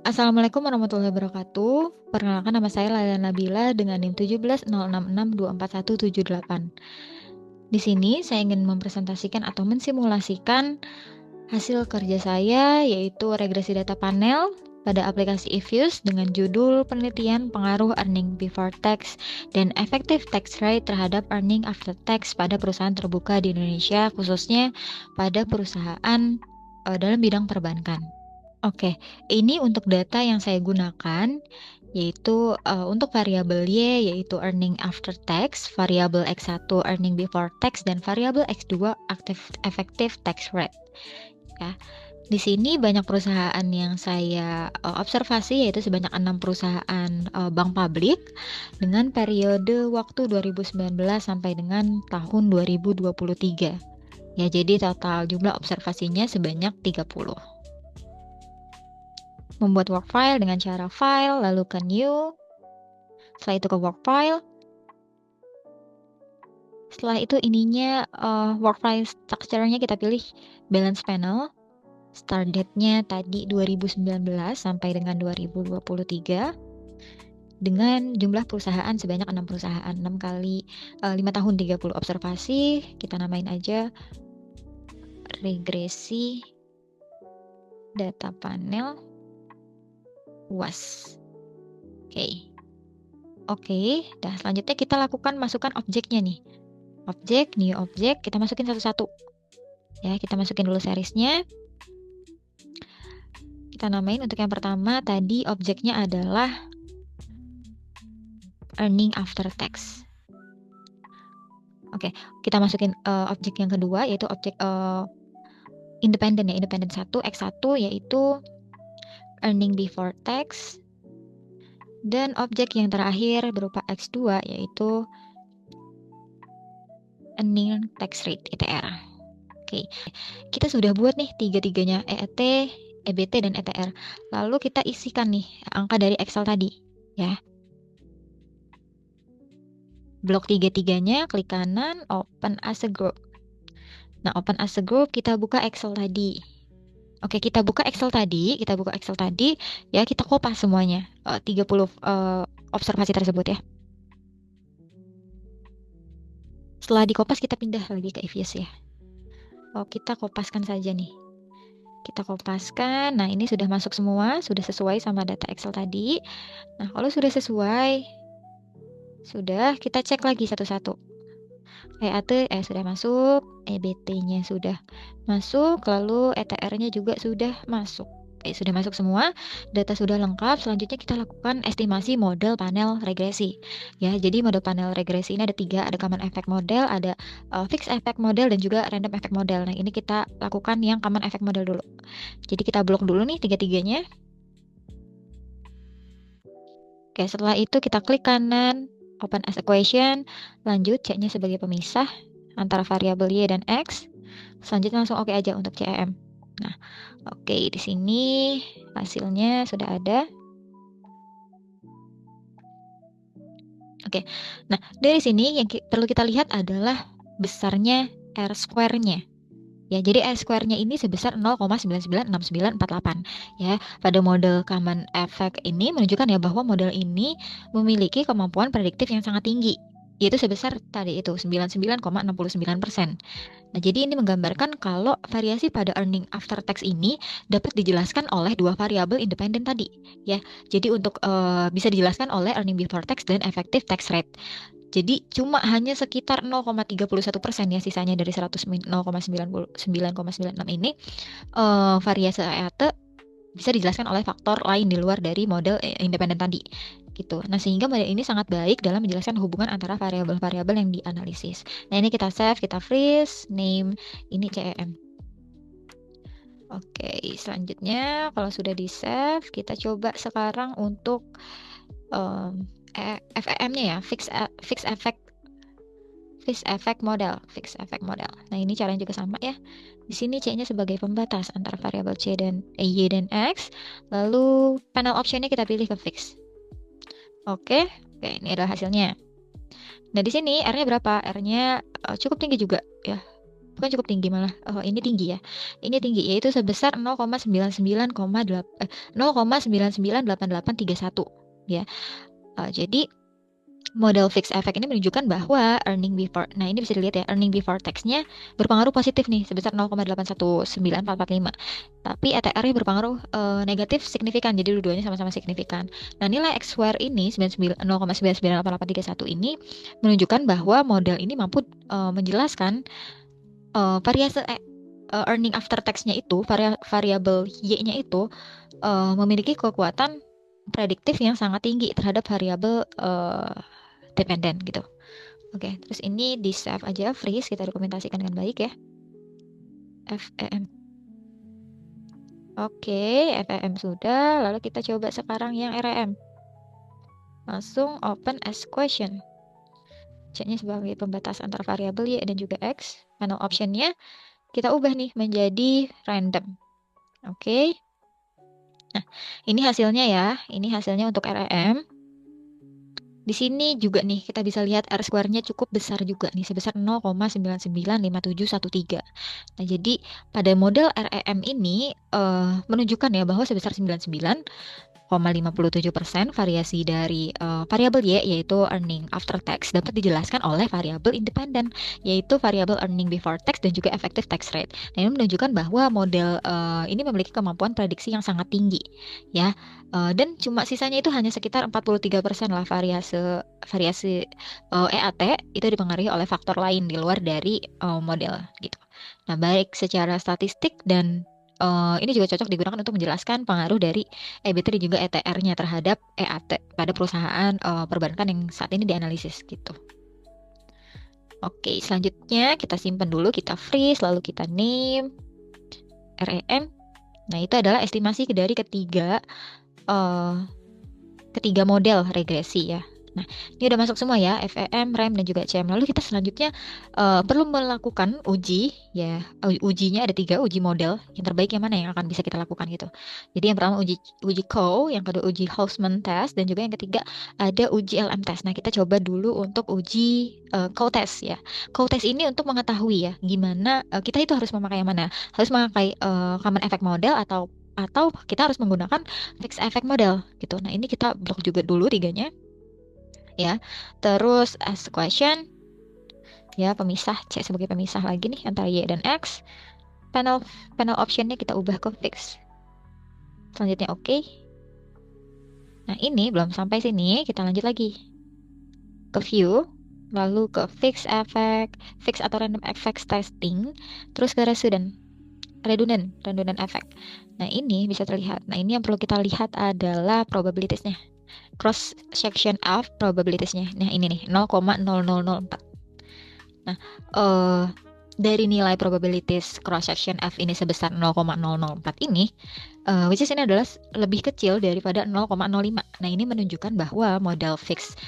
Assalamualaikum warahmatullahi wabarakatuh. Perkenalkan, nama saya Laila Nabila dengan NIM 1706624178. Di sini saya ingin mempresentasikan atau mensimulasikan hasil kerja saya, yaitu regresi data panel pada aplikasi eFuse dengan judul penelitian pengaruh earning before tax dan effective tax rate terhadap earning after tax pada perusahaan terbuka di Indonesia, khususnya pada perusahaan dalam bidang perbankan. Oke, ini untuk data yang saya gunakan, yaitu untuk variabel Y, yaitu earning after tax, variabel X1 earning before tax, dan variabel X2 effective tax rate. Ya, di sini banyak perusahaan yang saya observasi, yaitu sebanyak 6 perusahaan bank publik dengan periode waktu 2019 sampai dengan tahun 2023. Ya, jadi total jumlah observasinya sebanyak 30. Membuat work file dengan cara file, lalu ke new, setelah itu ke work file. Setelah itu ininya work file structure-nya kita pilih balance panel. Start date-nya tadi 2019 sampai dengan 2023 dengan jumlah perusahaan sebanyak 6 perusahaan. 6 kali 5 tahun 30 observasi, kita namain aja regresi data panel UAS. Oke, dah selanjutnya kita lakukan masukkan objeknya nih. Objek, new objek, kita masukin satu-satu. Ya, kita masukin dulu seriesnya. Kita namain untuk yang pertama tadi objeknya adalah earning after tax. Oke, kita masukin objek yang kedua yaitu objek independen ya, independen 1, X1 yaitu earning before tax. Dan objek yang terakhir berupa X2 yaitu earning tax rate ETR. Oke, kita sudah buat nih tiga-tiganya, EET, EBT, dan ETR. Lalu kita isikan nih angka dari Excel tadi, ya. Blok tiga-tiganya, klik kanan, open as a group. Nah, open as a group, kita buka Excel tadi. Oke, kita buka Excel tadi, ya kita kopas semuanya, 30 observasi tersebut ya. Setelah dikopas, kita pindah lagi ke eFuse ya. Kita kopaskan saja nih. Kita kopaskan. Nah, ini sudah masuk semua, sudah sesuai sama data Excel tadi. Nah, kalau sudah sesuai, sudah kita cek lagi satu-satu. EAT sudah masuk, EBT-nya sudah masuk, lalu ETR-nya juga sudah masuk. Sudah masuk semua, data sudah lengkap. Selanjutnya kita lakukan estimasi model panel regresi. Ya, jadi model panel regresi ini ada 3, ada common effect model, ada fixed effect model, dan juga random effect model. Nah, ini kita lakukan yang common effect model dulu. Jadi kita blok dulu nih tiga-tiganya. Oke, setelah itu kita klik kanan, open as equation, lanjut C-nya sebagai pemisah antara variabel Y dan X. Selanjutnya langsung oke aja untuk CEM. Nah, oke, di sini hasilnya sudah ada. Oke, nah dari sini yang perlu kita lihat adalah besarnya R square-nya. Ya, jadi R square-nya ini sebesar 0,996948. Ya, pada model common effect ini menunjukkan ya bahwa model ini memiliki kemampuan prediktif yang sangat tinggi, yaitu sebesar tadi itu 99,69%. Nah, jadi ini menggambarkan kalau variasi pada earning after tax ini dapat dijelaskan oleh dua variabel independen tadi, ya. Jadi untuk bisa dijelaskan oleh earning before tax dan effective tax rate. Jadi cuma hanya sekitar 0,31% ya sisanya dari 0,9996 ini variasi EAT bisa dijelaskan oleh faktor lain di luar dari model independen tadi gitu. Nah, sehingga model ini sangat baik dalam menjelaskan hubungan antara variabel-variabel yang dianalisis. Nah, ini kita save, kita freeze, name ini CEM. Oke, selanjutnya kalau sudah di save, kita coba sekarang untuk FEM-nya ya, fixed effect model. Nah, ini caranya juga sama ya. Di sini C-nya sebagai pembatas antara variabel C dan Y dan X. Lalu panel optionnya kita pilih ke fix. Oke, ini adalah hasilnya. Nah, di sini R-nya berapa? R-nya cukup tinggi juga ya. bukan cukup tinggi malah, ini tinggi ya. Ini tinggi yaitu sebesar 0,998831 ya. Jadi model fixed effect ini menunjukkan bahwa earning before, nah ini bisa dilihat ya, earning before tax-nya berpengaruh positif nih sebesar 0,819445. Tapi ETR-nya berpengaruh negatif signifikan, jadi dua-duanya sama-sama signifikan. Nah, nilai X square ini 0,998831 ini menunjukkan bahwa model ini mampu menjelaskan variase earning after tax-nya itu, variabel Y-nya itu memiliki kekuatan prediktif yang sangat tinggi terhadap variabel dependen gitu. Oke, terus ini di save aja, freeze, kita dokumentasikan dengan baik ya. FEM. Oke, FEM sudah, lalu kita coba sekarang yang REM. Langsung open as question. C-nya sebagai pembatas antara variabel Y dan juga X. Panel optionnya kita ubah nih menjadi random. Oke. Nah, ini hasilnya ya. Ini hasilnya untuk REM. Di sini juga nih kita bisa lihat R square-nya cukup besar juga nih, sebesar 0,995713. Nah, jadi pada model REM ini menunjukkan ya bahwa sebesar 99,57% variasi dari variabel Y, yaitu earning after tax, dapat dijelaskan oleh variabel independen, yaitu variabel earning before tax dan juga effective tax rate. Nah, ini menunjukkan bahwa model ini memiliki kemampuan prediksi yang sangat tinggi ya. Dan cuma sisanya itu hanya sekitar 43% lah variasi EAT itu dipengaruhi oleh faktor lain di luar dari model gitu. Nah, baik secara statistik dan ini juga cocok digunakan untuk menjelaskan pengaruh dari EBT dan juga ETR-nya terhadap EAT pada perusahaan perbankan yang saat ini dianalisis gitu. Oke, selanjutnya kita simpan dulu, kita freeze, lalu kita name REM. Nah, itu adalah estimasi dari ketiga model regresi ya. Nah, ini udah masuk semua ya, FEM, REM, dan juga CM. Lalu kita selanjutnya perlu melakukan uji ya. Ujinya ada 3 uji model. Yang terbaik yang mana yang akan bisa kita lakukan gitu. Jadi yang pertama uji Coe, yang kedua uji Hausman test, dan juga yang ketiga ada uji LM test. Nah, kita coba dulu untuk uji Coe test ya. Coe test ini untuk mengetahui ya gimana kita itu harus memakai yang mana. Harus memakai common effect model atau kita harus menggunakan fixed effect model gitu. Nah, ini kita blok juga dulu 3-nya ya. Terus as question ya, pemisah, C sebagai pemisah lagi nih antara Y dan X. Panel optionnya kita ubah ke fix. Selanjutnya oke. Nah, ini belum sampai sini, kita lanjut lagi ke view, lalu ke fix effect, fix atau random effects testing, terus ke redundant effect. Nah, ini bisa terlihat. Nah, ini yang perlu kita lihat adalah probabilitiesnya. Cross section F probabilitiesnya. Nah, ini nih 0,0004. Nah, dari nilai probabilities cross section F ini sebesar 0,004 ini, which is ini adalah lebih kecil daripada 0,05. Nah, ini menunjukkan bahwa model fixed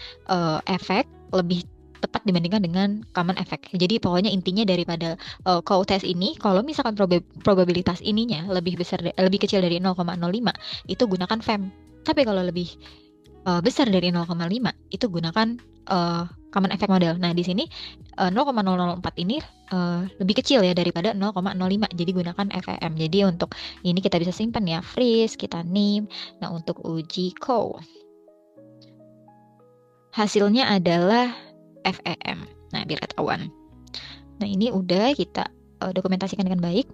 effect lebih tepat dibandingkan dengan common effect. Jadi pokoknya intinya daripada Coe test ini, kalau misalkan probabilitas ininya lebih kecil dari 0,05, itu gunakan FEM. Tapi kalau lebih besar dari 0,5, itu gunakan common effect model. Nah, di sini 0,004 ini lebih kecil ya daripada 0,05. Jadi gunakan FEM. Jadi untuk ini kita bisa simpan ya, freeze, kita name. Nah, untuk uji Coe, hasilnya adalah FEM. Nah, biar ketahuan. Nah, ini udah kita dokumentasikan dengan baik.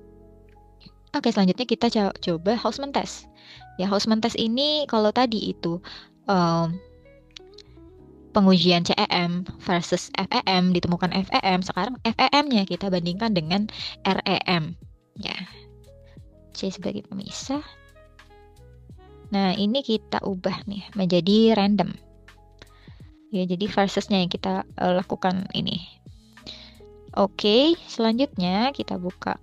Oke, selanjutnya kita coba Hausman test. Ya, Hausman test ini kalau tadi itu pengujian CEM versus FEM, ditemukan FEM, sekarang FEM-nya kita bandingkan dengan REM. Ya, C sebagai pemisah. Nah, ini kita ubah nih menjadi random. Ya, jadi versusnya yang kita lakukan ini. Oke, selanjutnya kita buka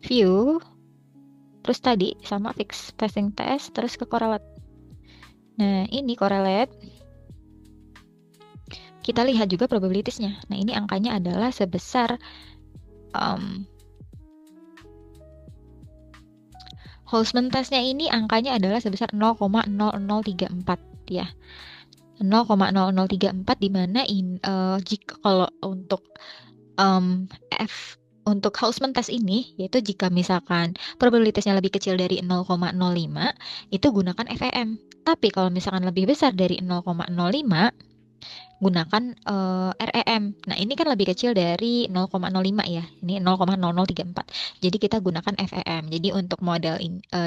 view. Terus tadi sama fix testing test, terus ke correlate. Nah, ini correlate. Kita lihat juga probabilitiesnya. Nah, ini angkanya adalah sebesar Hausman testnya ini angkanya adalah sebesar 0,0034 ya. 0,0034, di mana jika kalau untuk F untuk Hausman test ini, yaitu jika misalkan probabilitasnya lebih kecil dari 0,05, itu gunakan FEM. Tapi kalau misalkan lebih besar dari 0,05, gunakan REM. Nah, ini kan lebih kecil dari 0,05 ya. Ini 0,0034. Jadi kita gunakan FEM. Jadi untuk model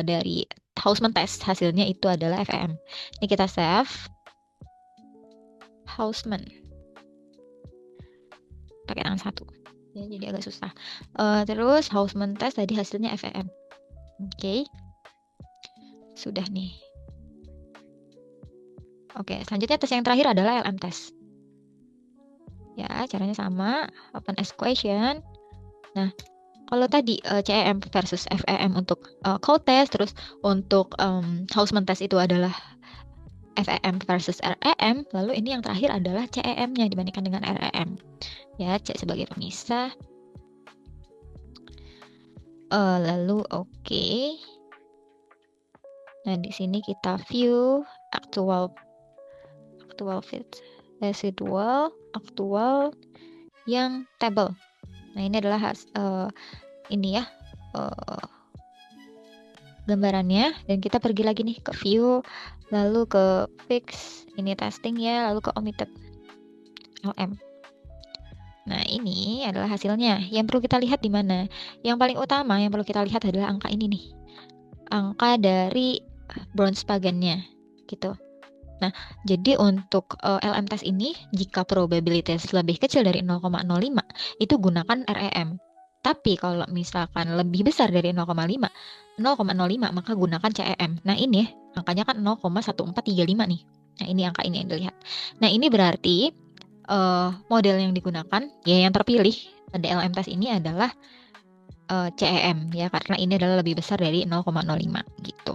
dari Hausman test hasilnya itu adalah FEM. Ini kita save Hausman pakai tangan satu. Ya, jadi agak susah. Terus Hausman test tadi hasilnya FEM. Oke. Sudah nih. Oke, selanjutnya tes yang terakhir adalah LM test. Ya, caranya sama, open equation. Nah, kalau tadi CEM versus FEM untuk code test, terus untuk Hausman test itu adalah FEM versus REM, lalu ini yang terakhir adalah CEM-nya dibandingkan dengan REM. Ya, C sebagai pemisah. Lalu oke. Nah, di sini kita view actual fit residual aktual yang table. Nah, ini adalah ini ya gambarannya, dan kita pergi lagi nih ke view, lalu ke fix, ini testing ya, lalu ke omitted LM. Nah, ini adalah hasilnya. Yang perlu kita lihat di mana? Yang paling utama yang perlu kita lihat adalah angka ini nih. Angka dari bronze pagannya gitu. Nah, jadi untuk LM test ini, jika probabilitas lebih kecil dari 0,05, itu gunakan REM. Tapi kalau misalkan lebih besar dari 0,05, maka gunakan CEM. Nah, ini angkanya kan 0,1435 nih. Nah, ini angka ini yang dilihat. Nah, ini berarti model yang digunakan, ya yang terpilih pada LM test ini adalah CEM ya, karena ini adalah lebih besar dari 0,05 gitu.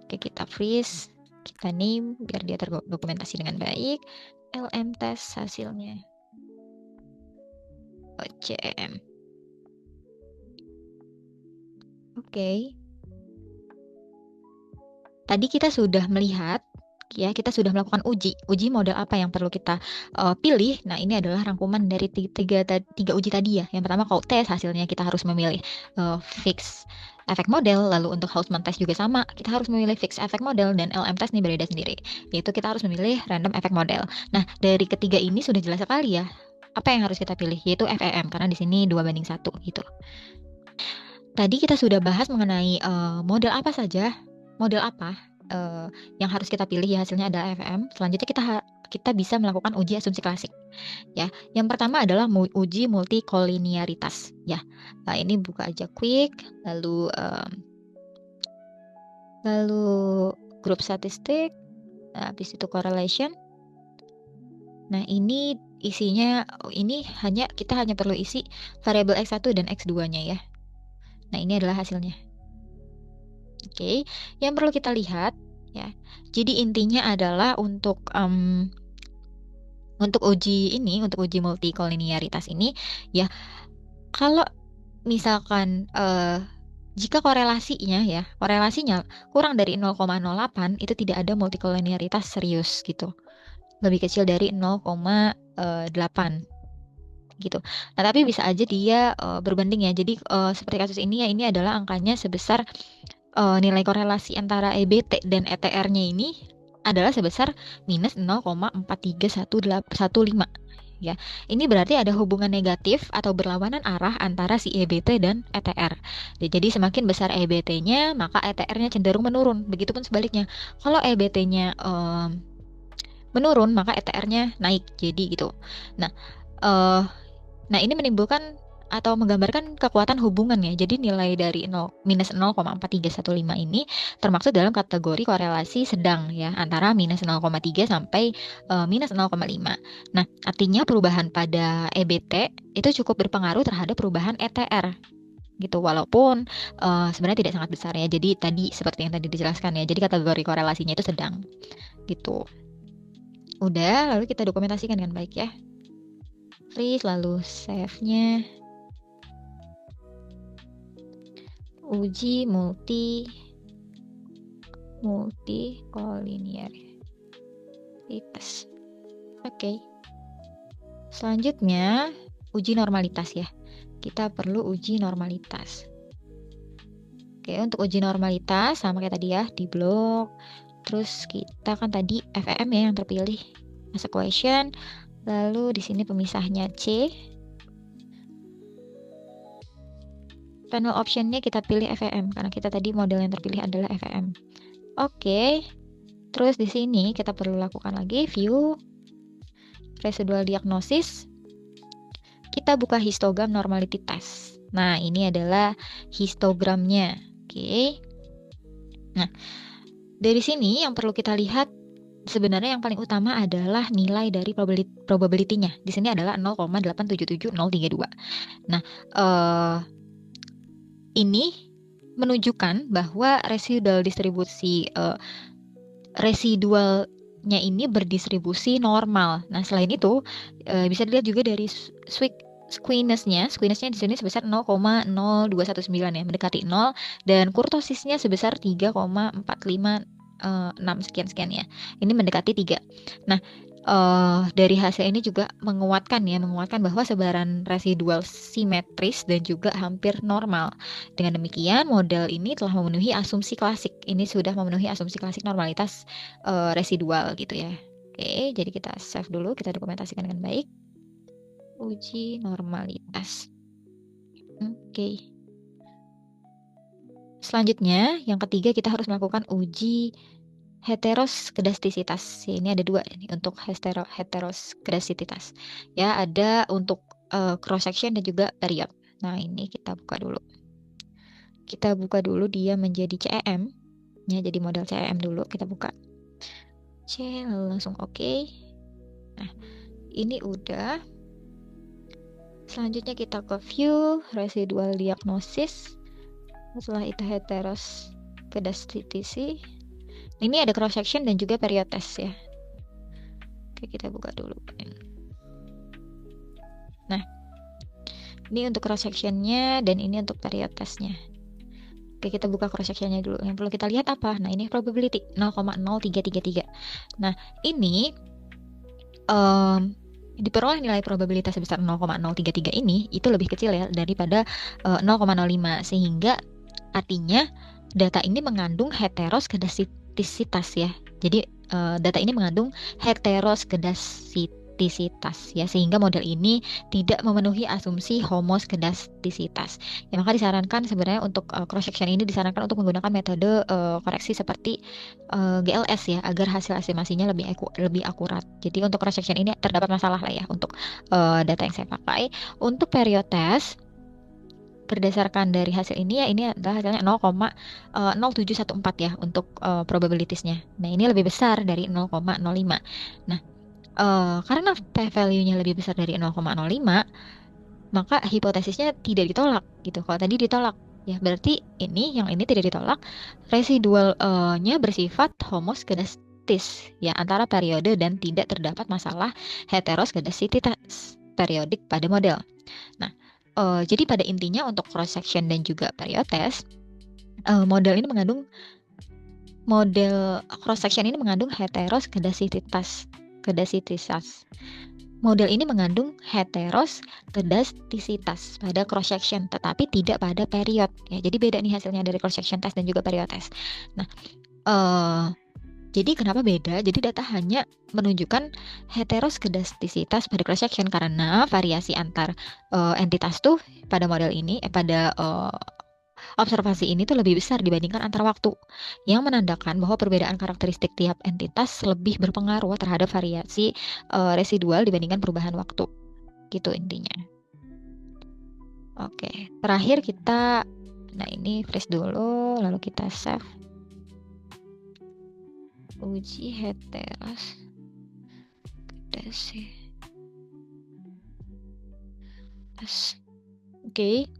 Oke, kita freeze, kita name biar dia terdokumentasi dengan baik. LM test hasilnya CEM. Oke. Tadi kita sudah melihat ya, kita sudah melakukan uji model apa yang perlu kita pilih. Nah, ini adalah rangkuman dari tiga uji tadi ya. Yang pertama code test, hasilnya kita harus memilih fix efek model. Lalu untuk Hausman test juga sama, kita harus memilih fix efek model, dan LM test ini berbeda sendiri, yaitu kita harus memilih random efek model. Nah, dari ketiga ini sudah jelas sekali ya apa yang harus kita pilih, yaitu FEM, karena di sini 2:1 gitu. Tadi kita sudah bahas mengenai model apa saja, model apa yang harus kita pilih ya, hasilnya adalah FEM. Selanjutnya kita bisa melakukan uji asumsi klasik. Ya, yang pertama adalah uji multikolinearitas. Ya, nah ini buka aja quick, lalu grup statistik, nah, habis itu correlation. Nah, ini isinya ini kita hanya perlu isi variabel X1 dan X2-nya ya. Nah, ini adalah hasilnya. Oke, yang perlu kita lihat ya. Jadi intinya adalah untuk uji multikolinearitas ini ya, kalau misalkan jika korelasinya kurang dari 0,08, itu tidak ada multikolinearitas serius gitu. Lebih kecil dari 0,8 gitu. Nah, tapi bisa aja dia berbanding ya. Jadi seperti kasus ini ya, ini adalah angkanya sebesar nilai korelasi antara EBT dan ETR-nya ini adalah sebesar minus 0,43115 ya. Ini berarti ada hubungan negatif atau berlawanan arah antara si EBT dan ETR. Jadi semakin besar EBT-nya, maka ETR-nya cenderung menurun. Begitupun sebaliknya. Kalau EBT-nya menurun, maka ETR-nya naik. Jadi gitu. Nah, ini menimbulkan atau menggambarkan kekuatan hubungan ya. Jadi nilai dari minus 0,4315 ini termasuk dalam kategori korelasi sedang ya, antara minus 0,3 sampai minus 0,5. Nah, artinya perubahan pada EBT itu cukup berpengaruh terhadap perubahan ETR gitu, walaupun sebenarnya tidak sangat besar ya. Jadi tadi seperti yang tadi dijelaskan ya. Jadi kategori korelasinya itu sedang gitu. Udah, lalu kita dokumentasikan dengan baik ya. Freeze, lalu save-nya. Uji multikolinearitas. Oke. Selanjutnya uji normalitas ya. Kita perlu uji normalitas. Oke, untuk uji normalitas sama kayak tadi ya, di blok. Terus kita kan tadi FEM ya yang terpilih as a question. Lalu di sini pemisahnya C. Panel optionnya kita pilih FEM karena kita tadi model yang terpilih adalah FEM. Oke. Terus di sini kita perlu lakukan lagi view residual diagnosis. Kita buka histogram normality test. Nah, ini adalah histogramnya. Oke. Nah, dari sini yang perlu kita lihat sebenarnya yang paling utama adalah nilai dari probability-nya. Di sini adalah 0,877032. Nah, ini menunjukkan bahwa residual distribusi residualnya ini berdistribusi normal. Nah, selain itu bisa dilihat juga dari squeamisnya di sini sebesar 0,0219 ya, mendekati 0, dan kurtosisnya sebesar 3,456 sekian ya. Ini mendekati 3. Nah, dari hasil ini juga menguatkan bahwa sebaran residual simetris dan juga hampir normal. Dengan demikian, model ini telah memenuhi asumsi klasik. Ini sudah memenuhi asumsi klasik normalitas residual gitu ya. Oke, jadi kita save dulu, kita dokumentasikan dengan baik. Uji normalitas. Oke. Selanjutnya, yang ketiga kita harus melakukan uji heteroskedastisitas. Ini ada 2 nih untuk heteroskedastisitas. Ya, ada untuk cross section dan juga period. Nah, ini kita buka dulu. Kita buka dulu dia menjadi CEM. Ya, jadi model CEM dulu kita buka. C lalu langsung oke. Nah, ini udah. Selanjutnya kita ke view residual diagnosis. Setelah itu heteroskedasticity. Ini ada cross section dan juga period test ya. Oke, kita buka dulu. Nah, ini untuk cross sectionnya dan ini untuk period testnya. Oke, kita buka cross sectionnya dulu. Yang perlu kita lihat apa? Nah, ini probability 0,0333. Nah, ini diperoleh nilai probabilitas sebesar 0,033 ini itu lebih kecil ya daripada 0,05, sehingga artinya data ini mengandung heteroskedastisitas ya. Jadi data ini mengandung heteroskedastisitas ya, sehingga model ini tidak memenuhi asumsi homoskedastisitas. Ya, maka disarankan sebenarnya untuk cross section ini disarankan untuk menggunakan metode koreksi seperti GLS ya, agar hasil estimasinya lebih akurat. Jadi untuk cross section ini terdapat masalah lah ya untuk data yang saya pakai. Untuk period test berdasarkan dari hasil ini ya, ini adalah hasilnya 0,0714 ya untuk probabilitiesnya. Nah, ini lebih besar dari 0,05. Nah, karena p-value-nya lebih besar dari 0,05, maka hipotesisnya tidak ditolak gitu. Kalau tadi ditolak, ya berarti yang ini tidak ditolak. Residualnya bersifat homoskedastis ya antara periode dan tidak terdapat masalah heteroskedastisitas periodik pada model. Nah, jadi pada intinya untuk cross section dan juga period test, model cross section ini mengandung heteroskedastisitas. Model ini mengandung heteroskedastisitas pada cross section, tetapi tidak pada period. Ya, jadi beda nih hasilnya dari cross section test dan juga period test. Nah, jadi kenapa beda? Jadi data hanya menunjukkan heteroskedastisitas pada cross section karena variasi antar entitas tuh pada model ini, pada observasi ini tuh lebih besar dibandingkan antar waktu, yang menandakan bahwa perbedaan karakteristik tiap entitas lebih berpengaruh terhadap variasi residual dibandingkan perubahan waktu. Gitu intinya. Oke, terakhir nah ini freeze dulu, lalu kita save. Uji heteroskedastisitas. Oke.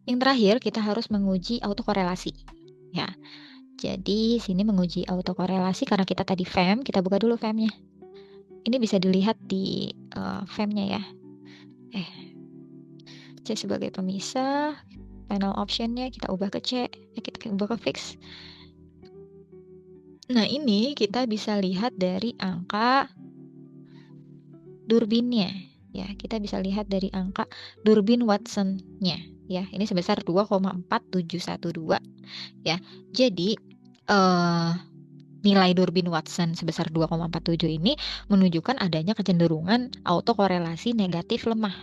Yang terakhir, kita harus menguji autokorelasi. Ya, jadi sini menguji autokorelasi karena kita tadi FEM, kita buka dulu FEM-nya. Ini bisa dilihat di FEM-nya ya. C sebagai pemisah, panel option-nya kita ubah ke C, kita ubah ke fix. Nah, ini kita bisa lihat dari angka Durbinnya. Ya, kita bisa lihat dari angka Durbin Watson-nya ya. Ini sebesar 2,4712 ya. Jadi nilai Durbin Watson sebesar 2,47 ini menunjukkan adanya kecenderungan autokorelasi negatif lemah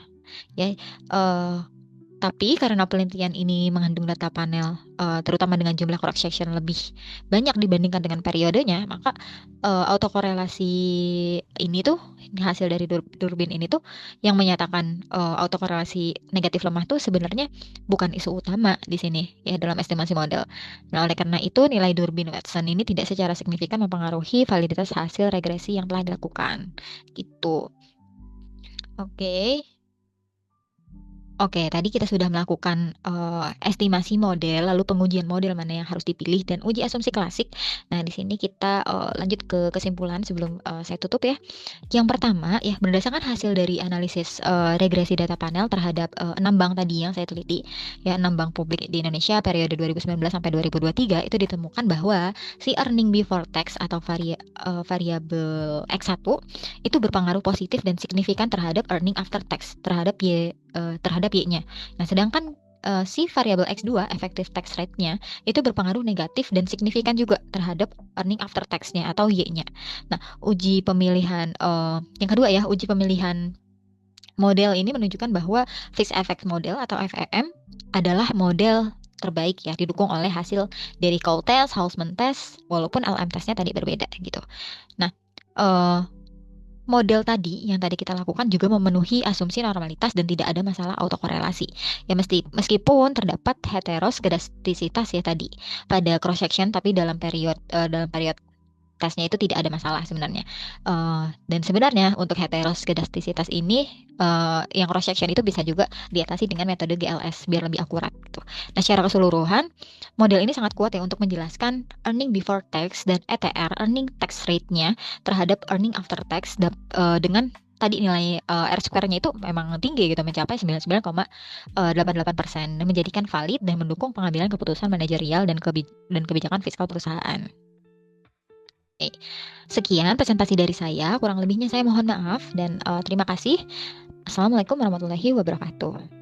ya. Eh, tapi karena penelitian ini mengandung data panel, terutama dengan jumlah cross section lebih banyak dibandingkan dengan periodenya, maka autokorelasi ini tuh hasil dari Durbin ini tuh yang menyatakan autokorelasi negatif lemah tuh sebenarnya bukan isu utama di sini ya dalam estimasi model. Nah, oleh karena itu nilai Durbin Watson ini tidak secara signifikan mempengaruhi validitas hasil regresi yang telah dilakukan. Gitu. Oke. Oke, tadi kita sudah melakukan estimasi model, lalu pengujian model mana yang harus dipilih dan uji asumsi klasik. Nah, di sini kita lanjut ke kesimpulan sebelum saya tutup ya. Yang pertama ya, berdasarkan hasil dari analisis regresi data panel terhadap 6 bank tadi yang saya teliti, ya 6 bank publik di Indonesia periode 2019 sampai 2023 itu ditemukan bahwa si earning before tax atau variabel X1 itu berpengaruh positif dan signifikan terhadap earning after tax terhadap Y-nya. Nah, sedangkan si variabel X2 effective tax rate-nya itu berpengaruh negatif dan signifikan juga terhadap earning after tax-nya atau Y-nya. Nah, uji pemilihan yang kedua ya, uji pemilihan model ini menunjukkan bahwa fixed effect model atau FEM adalah model terbaik ya, didukung oleh hasil dari Coe test, Hausman test, walaupun LM testnya tadi berbeda gitu. Nah, eh, model tadi yang tadi kita lakukan juga memenuhi asumsi normalitas dan tidak ada masalah autokorelasi. Ya meskipun terdapat heteroskedastisitas ya tadi pada cross section, tapi dalam periode tesnya itu tidak ada masalah sebenarnya. Dan sebenarnya untuk heteroskedastisitas ini yang cross section itu bisa juga diatasi dengan metode GLS biar lebih akurat gitu. Nah, secara keseluruhan model ini sangat kuat ya untuk menjelaskan earning before tax dan ETR earning tax rate-nya terhadap earning after tax dengan tadi nilai R square-nya itu memang tinggi gitu, mencapai 99,88% dan menjadikan valid dan mendukung pengambilan keputusan manajerial dan kebijakan fiskal perusahaan. Oke. Sekian presentasi dari saya, kurang lebihnya saya mohon maaf dan terima kasih. Assalamualaikum warahmatullahi wabarakatuh.